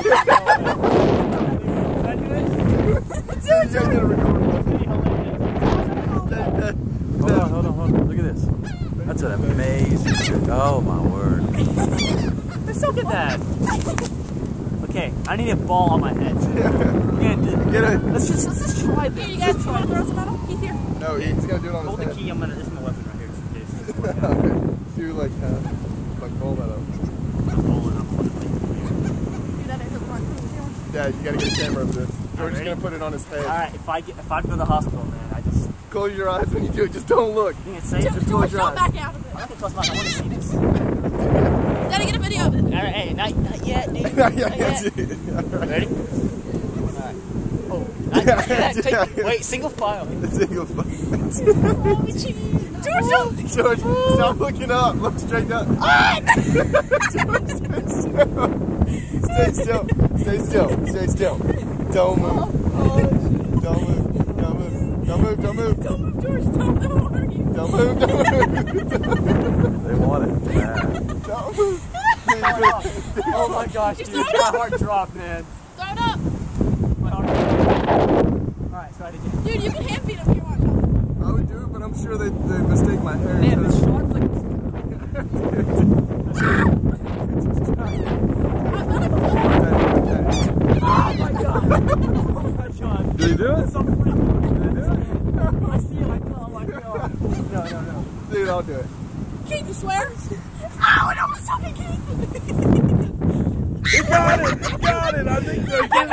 Hold on. Look at this. That's an amazing trick. Oh my word. Let's look at that. Okay, I need a ball on my head. Let's just try this. Here, you guys want to throw some at him? He's here. No, he's gonna do it on Hold his the head. key. This is my weapon right here, just in case. Okay. Do like roll that up. Yeah, you gotta get a camera of this. George's gonna put it on his head. Alright, if I go to the hospital, man, I just close your eyes when you do it. Just don't look. You think it's safe? Just close your eyes. Back out of it. I'm not gonna close my eyes. I want to see this. Gotta get a video of it. Alright, hey, not yet, dude. Not yet. Ready? Alright. Oh, not yet. Wait, single file. Single file. George, stop looking up. Look straight down. George, stay still. Stay still. Stay still. Don't move. Don't move. Don't move. Don't move. Don't move. Don't move, George. Don't move. Don't move. Don't move. They want it bad. Don't move. Oh my gosh, dude. My heart dropped, man. Throw it up. My heart dropped. Alright, try it again. Dude, you can hand feed him if you want. I would do it, but I'm sure they mistake my hair. Man, this shark's like... Oh my god! Oh my god! Did he do it? It's so freaky. Did he do it? I see it, I go, oh my god. No. Dude, I'll do it. Keith, you swear? Ow, it almost took me, Keith! He got it! He got it! I think so. Again.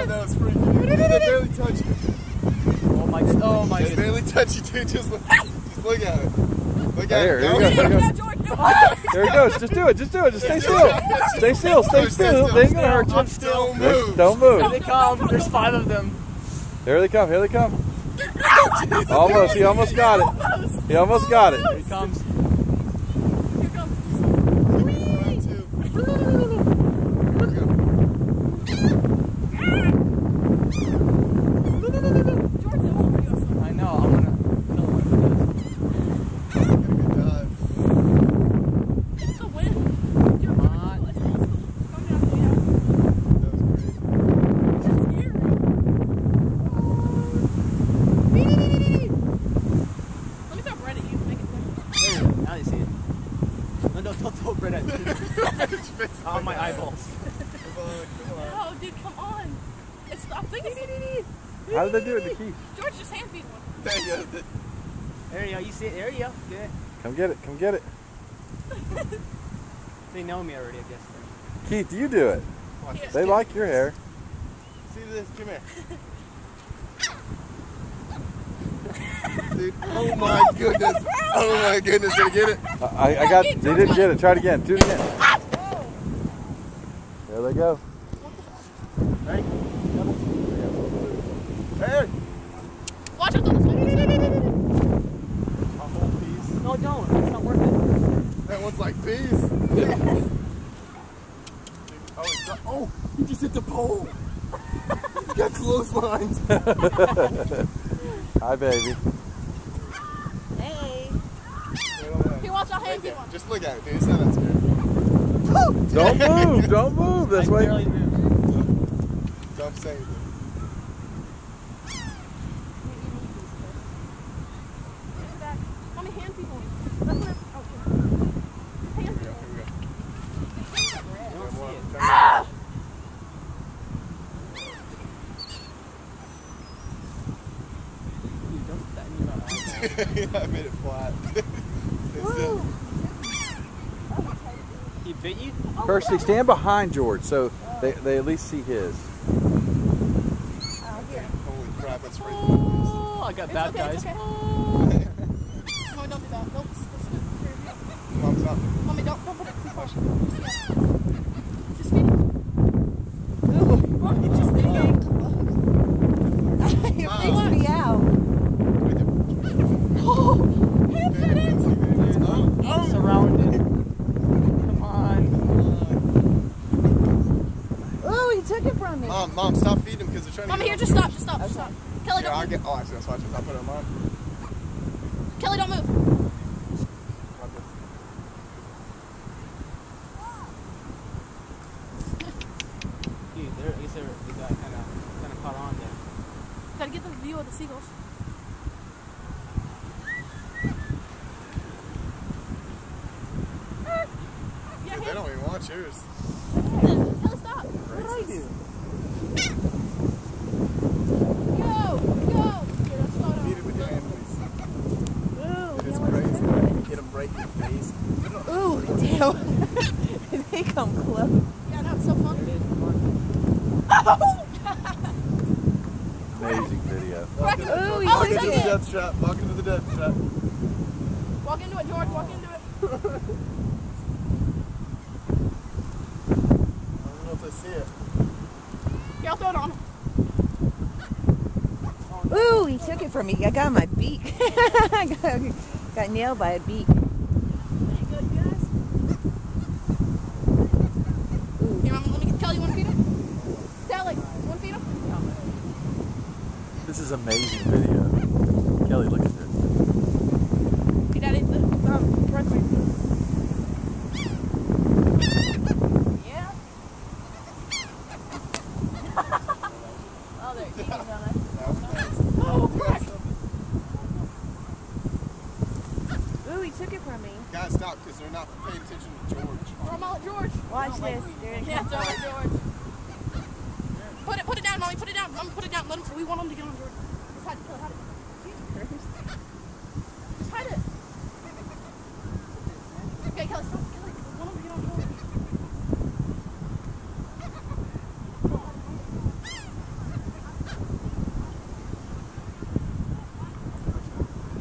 That was freaky. They barely touch you. Oh my They goodness. barely touch you, dude. Just look at it. Look at Here it. you go. Here you go, George. No. There it goes. Just do it. Just stay still. Stay still. Stay still. They ain't gonna hurt you. Don't move. Don't move. Here they come. There's 5 of them. Here they come. Here they come. Almost. He almost got it. He almost got it. Here he comes. Here comes. Round 2. George, it won't hurt you. I know, I'm gonna kill him. Good dive. It's the wind. George, Come on. it's coming out the way out. That was crazy. That's scary. Let me throw bread at you. Make it quick. Now you see it. No, don't throw bread at me. On my eyeballs. Oh, dude, come on. I'm thinking. How did they do it, the key? George, just hand feed one. There you go, you see it, there you go. Good. Come get it. Come get it. They know me already, I guess. Keith, you do it. Here. They like your hair. See this? Come here. Dude, oh my goodness. Oh my goodness. Did I get it? I got. They didn't get it. Try it again. Do it again. There they go. Ready? Hey! Watch out, don't. A whole piece. No, don't. It's not worth it. That one's like peas. Oh, he just hit the pole. He got clotheslined. Hi, baby. Hey. Here, watch out, hand feed one. Just look at it, dude. It's not that scary. Don't move. Don't move. This way. Barely moved. Don't say anything. Mommy, hand feed one. That's what hand feed one. I don't see it. Ah! Dude, don't put that in your eye. I made it flat. He bit you? Kirsty, stand behind George so they at least see his. Holy crap, that's crazy. Oh, I got bad Okay, guys. it's okay. Mommy, don't do that. Nope. Mom's up. Mommy, don't put it too far. Yeah. Just feed it. Mommy, just feed it. It freaks me out. Oh, hand feed it. I'm surrounded. Come on. Oh, he took it from me. Mom, stop feeding him because they're trying to Mommy, get here, just stop. Kelly, Here, I'll don't get. move. Oh, actually, let's watch this. I'll put it on mine. Kelly, don't move. the Seagulls. Dude, they don't even want yours. Tell us stop. What did I do? Go! Here, let's slow down. Beat it with your hand, please. Ooh, It's yeah, crazy. Get them right in your face. ooh, damn. They come close. Yeah, no, it's so fun. Amazing video. Walk into, Ooh, he Oh, walk he into took the it. death trap. Walk into the death trap. Walk into it, George. Walk into it. I don't know if they see it. Yeah, I'll throw it on him. Ooh, he took it from me. I got my beak. got nailed by a beak. There you go, you guys. Here, let me get Kelly. You want to feed him? Kelly, you want to feed him? This is amazing video. Kelly, look at this. Feed Daddy the bread wing. Yeah. Oh, there you go. Oh, frick. Ooh, he took it from me. Guys, stop, because they're not paying attention to George. Throw him all at George. Watch this. There it Yeah, comes. throw it at George. Put it down, Mommy. Put it down. Mommy, put it down. Let him. We want him to get on George. Just hide it. Hide it. Just hide it. Okay, Kelly, stop. Kelly, we want him to get on George.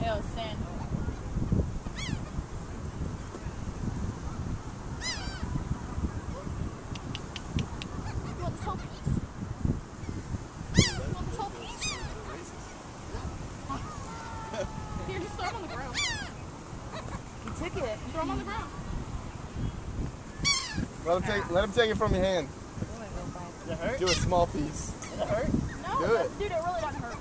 Ew, sand. You want this whole piece? You want this whole piece? Here, just throw him on the ground. He took it. Throw him on the ground. Let him take it from your hand. Did it hurt? Do a small piece. Did it hurt? No, Do it. dude, it really doesn't hurt.